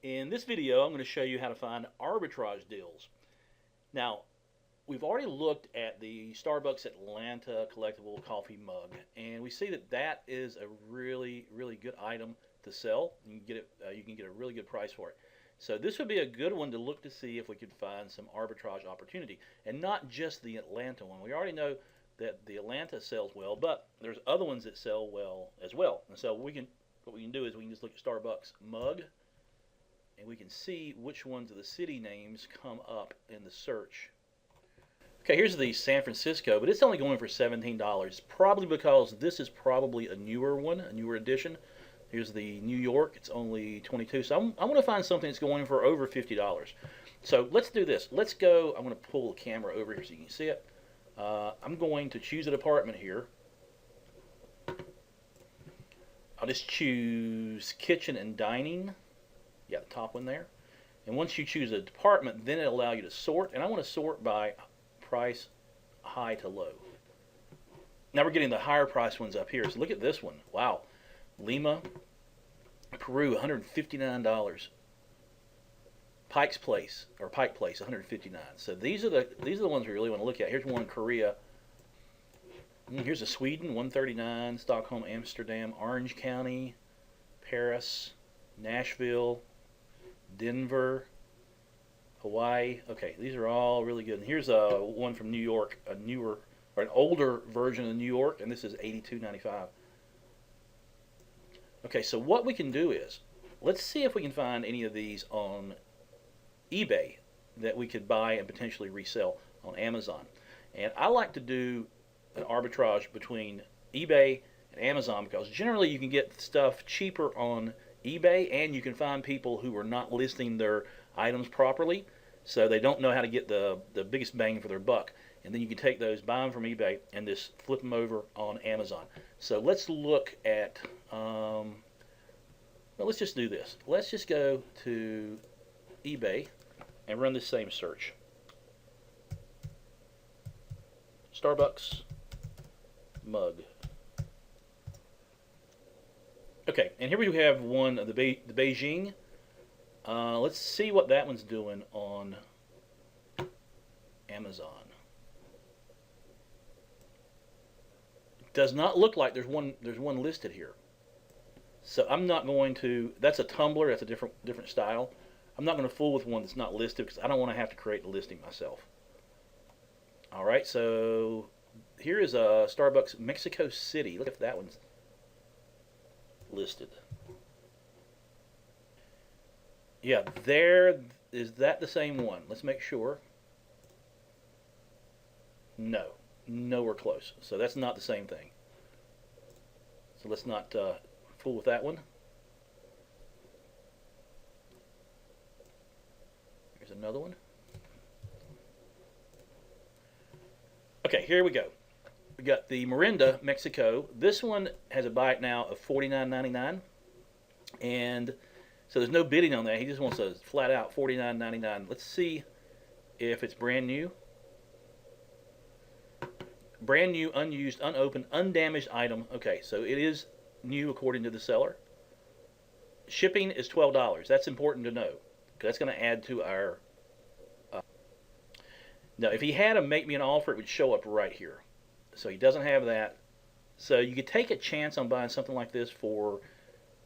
In this video, I'm going to show you how to find arbitrage deals. Now, we've already looked at the Starbucks Atlanta collectible coffee mug, and we see that that is a really, really good item to sell. You can get it. You can get a really good price for it. So this would be a good one to look to see if we could find some arbitrage opportunity, and not just the Atlanta one. We already know that the Atlanta sells well, but there's other ones that sell well as well. And so what we can do is we can just look at Starbucks mug, and we can see which ones of the city names come up in the search. Okay, here's the San Francisco, but it's only going for $17, probably because this is probably a newer one, a newer edition. Here's the New York, it's only 22. So I want to find something that's going for over $50. So let's do this. Let's go. I'm going to pull the camera over here so you can see it. I'm going to choose a department here. I'll just choose kitchen and dining. Yeah, the top one there. And once you choose a department, then it'll allow you to sort. And I want to sort by price high to low. Now we're getting the higher price ones up here. So look at this one. Wow. Lima, Peru, $159. Pike Place, $159. So these are the ones we really want to look at. Here's one in Korea. Here's a Sweden, $139. Stockholm, Amsterdam, Orange County, Paris, Nashville, Denver, Hawaii. Okay, these are all really good. And here's a one from New York, a newer or an older version of New York, and this is $82.95. Okay, so what we can do is let's see if we can find any of these on eBay that we could buy and potentially resell on Amazon. And I like to do an arbitrage between eBay and Amazon because generally you can get stuff cheaper on eBay, and you can find people who are not listing their items properly, so they don't know how to get the biggest bang for their buck. And then you can take those, buy them from eBay, and just flip them over on Amazon. So let's look at, well, let's just do this. Let's just go to eBay and run the same search. Starbucks mug. Okay, and here we have one of the Beijing. Let's see what that one's doing on Amazon. It does not look like there's one listed here. So I'm not going to. That's a tumbler. That's a different style. I'm not going to fool with one that's not listed because I don't want to have to create a listing myself. All right, so here is a Starbucks Mexico City. Look if that one's listed. Yeah, there is that the same one. Let's make sure. No, nowhere close. So that's not the same thing. So let's not fool with that one. Here's another one. Okay, here we go. We got the Miranda, Mexico. This one has a buy it now of $49.99, and so there's no bidding on that. He just wants a flat out $49.99. Let's see if it's brand new. Brand new, unused, unopened, undamaged item. Okay, so it is new according to the seller. Shipping is $12. That's important to know because that's going to add to our. Now, if he had a make me an offer, it would show up right here. So he doesn't have that. So you could take a chance on buying something like this for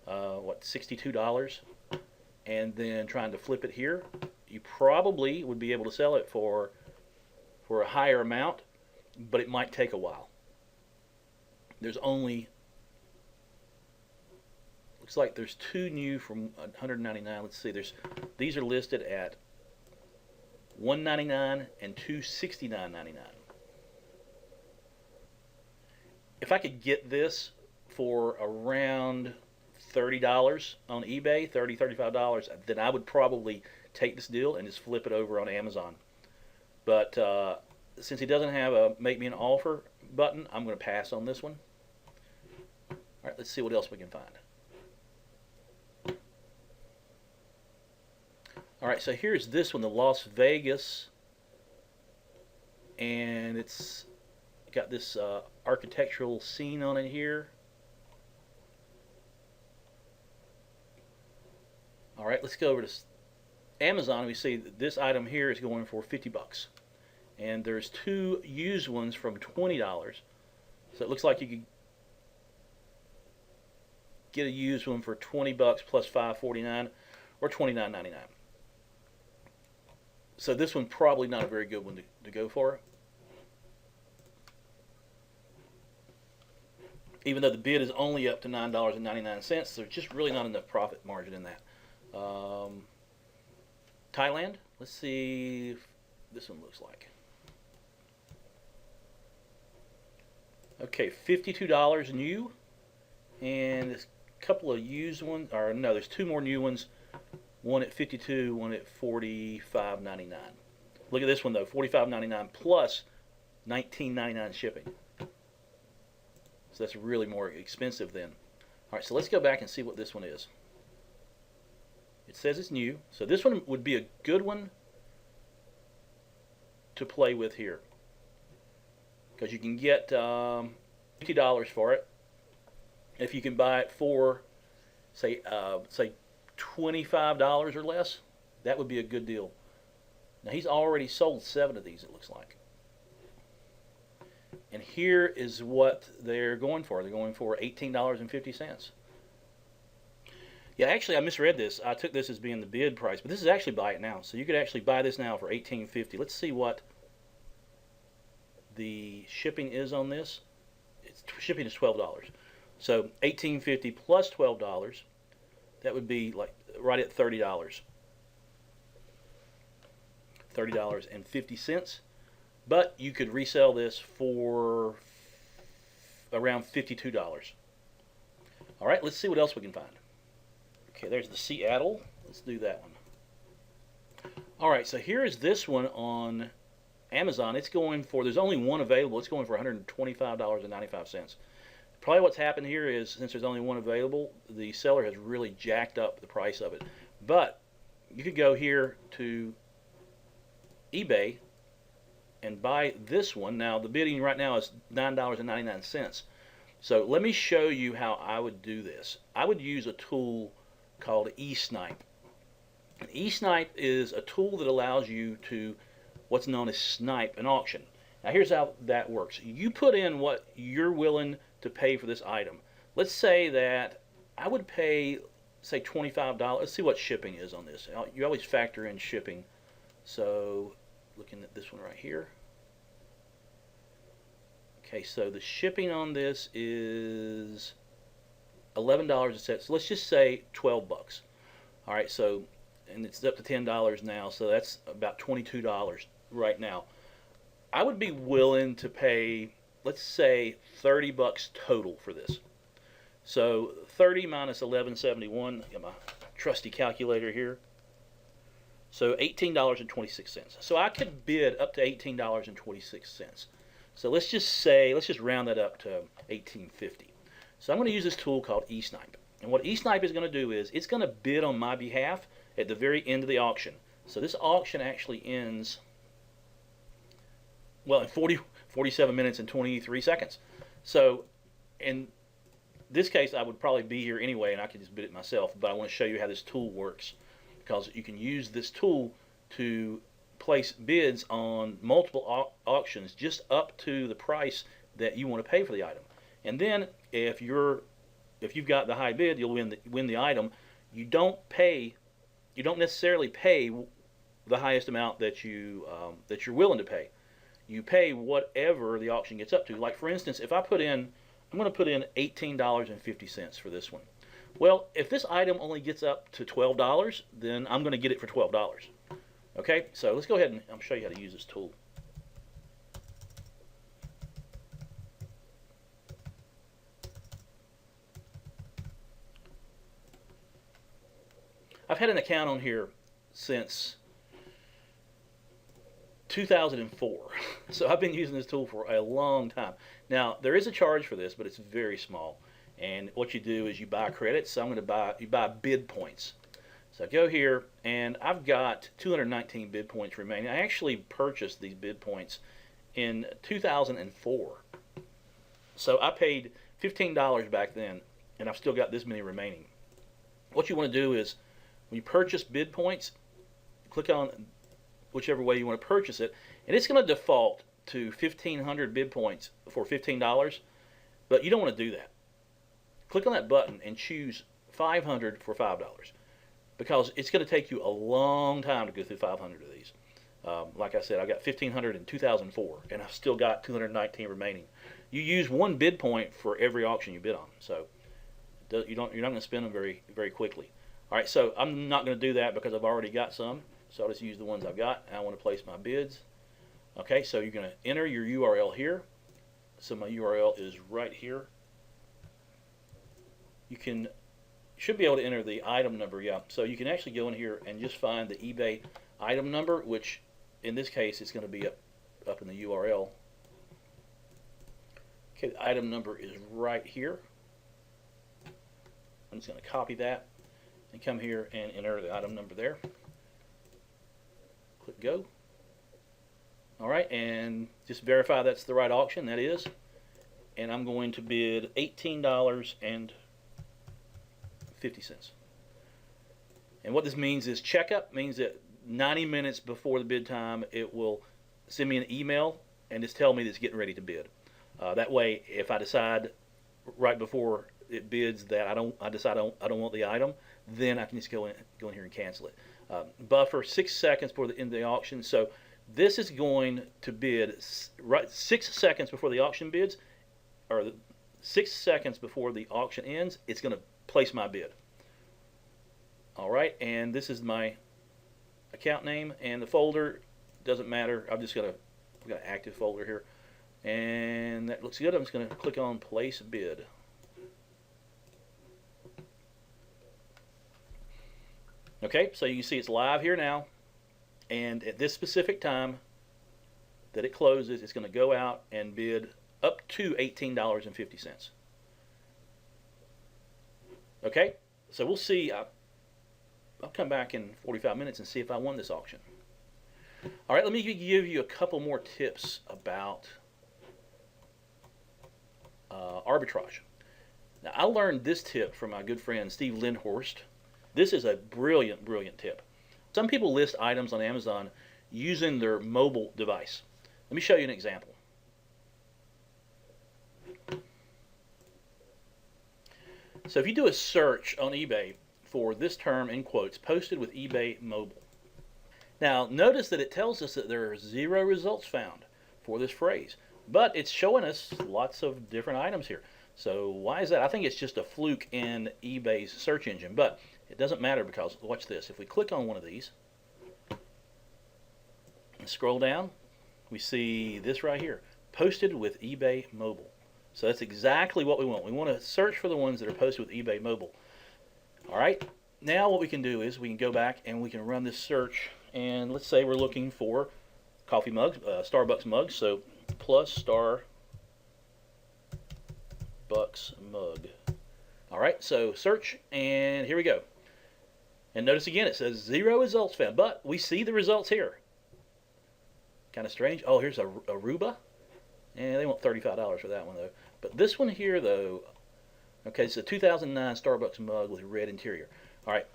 $62, and then trying to flip it here. You probably would be able to sell it for a higher amount, but it might take a while. There's only, looks like there's two new from $199. Let's see, these are listed at $199 and $269.99. If I could get this for around $30 on eBay, $35, then I would probably take this deal and just flip it over on Amazon. But since he doesn't have a make me an offer button, I'm going to pass on this one. All right, let's see what else we can find. All right, so here's this one, the Las Vegas, and it's got this architectural scene on it here. All right, let's go over to Amazon. We see that this item here is going for 50 bucks. And there's two used ones from $20. So it looks like you could get a used one for 20 bucks plus $5.49 or $29.99. So this one probably not a very good one to go for. Even though the bid is only up to $9.99, there's just really not enough profit margin in that. Thailand, let's see if this one looks like. Okay, $52 new, and there's a couple of used ones, or no, there's two more new ones. One at $52, one at $45.99. Look at this one though, $45.99 plus $19.99 shipping. So that's really more expensive then. All right, so let's go back and see what this one is. It says it's new, so this one would be a good one to play with here, because you can get $50 for it. If you can buy it for say $25 or less, that would be a good deal. Now he's already sold 7 of these, it looks like. And here is what they're going for. They're going for $18.50. Yeah, actually I misread this. I took this as being the bid price, but this is actually buy it now. So you could actually buy this now for $18.50. Let's see what the shipping is on this. Shipping is $12. So $18.50 plus $12, that would be like right at $30. $30.50. But you could resell this for around $52. All right, let's see what else we can find. Okay, there's the Seattle. Let's do that one. All right, so here is this one on Amazon. It's going for, there's only one available. It's going for $125.95. Probably what's happened here is, since there's only one available, the seller has really jacked up the price of it. But you could go here to eBay and buy this one. Now the bidding right now is $9.99. So let me show you how I would do this. I would use a tool called eSnipe. eSnipe is a tool that allows you to what's known as snipe an auction. Now here's how that works. You put in what you're willing to pay for this item. Let's say that I would pay, say, $25. Let's see what shipping is on this. You always factor in shipping. So looking at this one right here. Okay, so the shipping on this is $11 a set. So let's just say 12 bucks. All right, so, and it's up to $10 now, so that's about $22 right now. I would be willing to pay, let's say, 30 bucks total for this. So 30 minus 11.71, got my trusty calculator here. So $18.26. So I could bid up to $18.26. So let's just round that up to $18.50. So I'm going to use this tool called eSnipe. And what eSnipe is going to do is it's going to bid on my behalf at the very end of the auction. So this auction actually ends, well, in 47 minutes and 23 seconds. So in this case, I would probably be here anyway, and I could just bid it myself. But I want to show you how this tool works, because you can use this tool to place bids on multiple auctions just up to the price that you want to pay for the item. And then if you've got the high bid, you'll win the item. You don't necessarily pay the highest amount that you're willing to pay. You pay whatever the auction gets up to. Like for instance, if I'm going to put in $18.50 for this one. Well, if this item only gets up to $12, then I'm going to get it for $12. Okay, so let's go ahead and I'll show you how to use this tool. I've had an account on here since 2004. So I've been using this tool for a long time. Now, there is a charge for this, but it's very small. And what you do is you buy credits. So you buy bid points. So I go here, and I've got 219 bid points remaining. I actually purchased these bid points in 2004. So I paid $15 back then, and I've still got this many remaining. What you want to do is When you purchase bid points, click on whichever way you want to purchase it, and it's going to default to 1,500 bid points for $15, but you don't want to do that. Click on that button and choose 500 for $5 because it's going to take you a long time to go through 500 of these. Like I said, I got 1,500 in 2004, and I've still got 219 remaining. You use one bid point for every auction you bid on, so you're not going to spend them very, very quickly. All right, so I'm not going to do that because I've already got some, so I'll just use the ones I've got. I want to place my bids. Okay, so you're going to enter your URL here. So my URL is right here. You should be able to enter the item number, yeah. So you can actually go in here and just find the eBay item number, which in this case is going to be up in the URL. Okay, the item number is right here. I'm just going to copy that and come here and enter the item number there. Click go. All right, and just verify that's the right auction. That is. And I'm going to bid $18.50. And what this means is checkup means that 90 minutes before the bid time, it will send me an email and just tell me that it's getting ready to bid. That way, if I decide right before it bids that I don't want the item, then I can just go in here and cancel it. Buffer 6 seconds before the end of the auction. So this is going to bid right 6 seconds before the auction bids, or 6 seconds before the auction ends. It's going to place my bid. All right, and this is my account name, and the folder doesn't matter. I've got an active folder here, and that looks good. I'm just going to click on place bid. Okay, so you can see it's live here now, and at this specific time that it closes, it's going to go out and bid up to $18.50. Okay, so we'll see. I'll come back in 45 minutes and see if I won this auction. All right, let me give you a couple more tips about arbitrage. Now, I learned this tip from my good friend Steve Lindhorst. This is a brilliant, brilliant tip. Some people list items on Amazon using their mobile device. Let me show you an example. So if you do a search on eBay for this term in quotes, posted with eBay mobile. Now notice that it tells us that there are 0 results found for this phrase, but it's showing us lots of different items here. So why is that? I think it's just a fluke in eBay's search engine, but it doesn't matter because watch this. If we click on one of these and scroll down, we see this right here, posted with eBay mobile. So that's exactly what we want. We want to search for the ones that are posted with eBay mobile. All right, now what we can do is we can go back and we can run this search, and let's say we're looking for coffee mugs, Starbucks mugs, so plus Starbucks mug. All right, so search, and here we go. And notice again, it says 0 results found, but we see the results here. Kind of strange. Oh, here's Aruba. And they want $35 for that one, though. But this one here, though, okay, it's a 2009 Starbucks mug with a red interior. All right.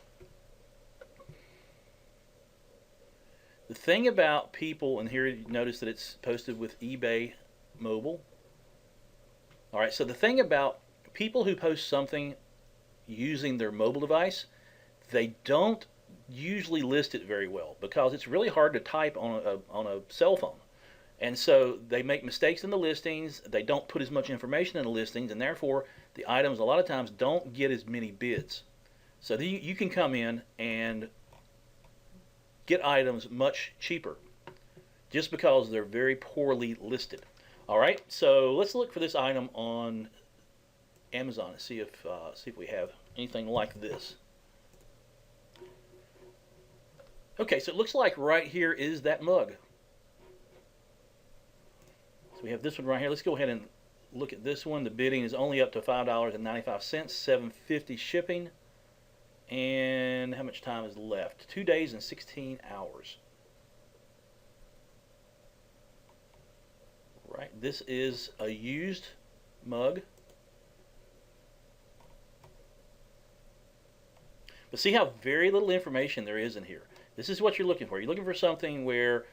The thing about people, and here you notice that it's posted with eBay mobile. All right, so the thing about people who post something using their mobile device, they don't usually list it very well because it's really hard to type on a cell phone. And so they make mistakes in the listings, they don't put as much information in the listings, and therefore the items a lot of times don't get as many bids. So you can come in and get items much cheaper just because they're very poorly listed. All right, so let's look for this item on Amazon and see if we have anything like this. Okay, so it looks like right here is that mug. So we have this one right here. Let's go ahead and look at this one. The bidding is only up to $5.95, $7.50 shipping. And how much time is left? 2 days and 16 hours. Right, this is a used mug. But see how very little information there is in here. This is what you're looking for. You're looking for something where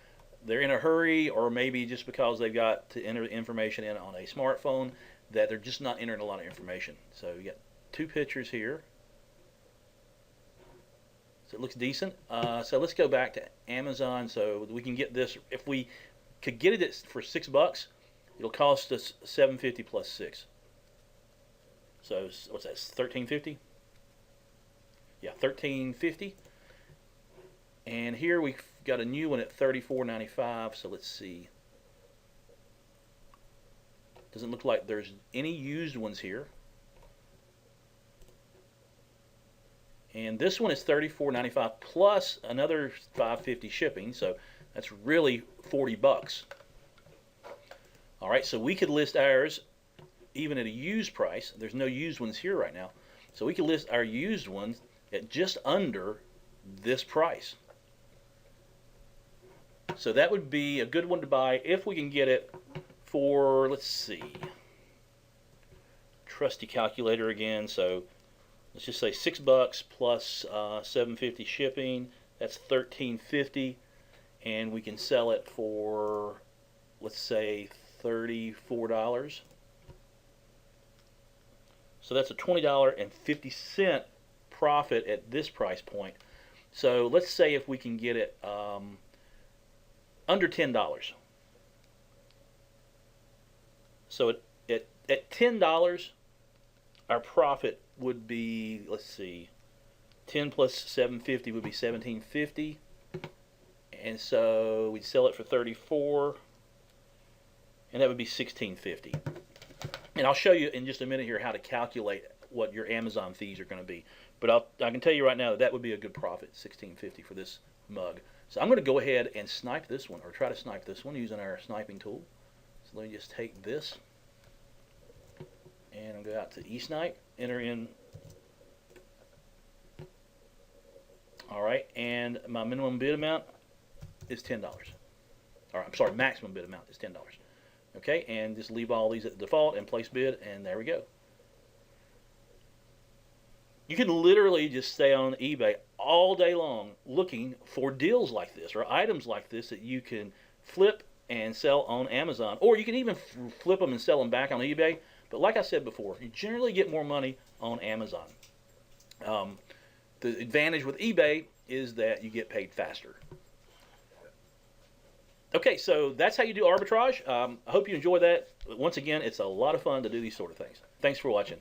they're in a hurry, or maybe just because they've got to enter the information in on a smartphone that they're just not entering a lot of information. So you got 2 pictures here. So it looks decent. So let's go back to Amazon so we can get this. If we could get it for $6, it'll cost us $7.50 plus 6. So what's that? $13.50. Yeah, $13.50. And here we've got a new one at $34.95. So let's see. Doesn't look like there's any used ones here. And this one is $34.95 plus another $5.50 shipping, so that's really $40. All right, so we could list ours even at a used price. There's no used ones here right now, so we could list our used ones at just under this price. So that would be a good one to buy if we can get it for, let's see, trusty calculator again. So let's just say $6 plus $7.50 shipping. That's $13.50, and we can sell it for, let's say, $34. So that's a $20.50 profit at this price point. So let's say if we can get it under $10. So at $10, our profit would be, let's see, 10 plus 750 would be 1750, and so we'd sell it for 34, and that would be 1650. And I'll show you in just a minute here how to calculate what your Amazon fees are going to be. But I can tell you right now that would be a good profit, 1650 for this mug. So I'm going to go ahead and snipe this one, or try to snipe this one using our sniping tool. So let me just take this, and I'll go out to eSnipe, enter in. All right, and my minimum bid amount is $10. Or I'm sorry, maximum bid amount is $10. Okay, and just leave all these at the default and place bid, and there we go. You can literally just stay on eBay all day long looking for deals like this or items like this that you can flip and sell on Amazon, or you can even flip them and sell them back on eBay. But like I said before, you generally get more money on Amazon. The advantage with eBay is that you get paid faster. Okay, so that's how you do arbitrage. I hope you enjoy that. Once again, it's a lot of fun to do these sort of things. Thanks for watching.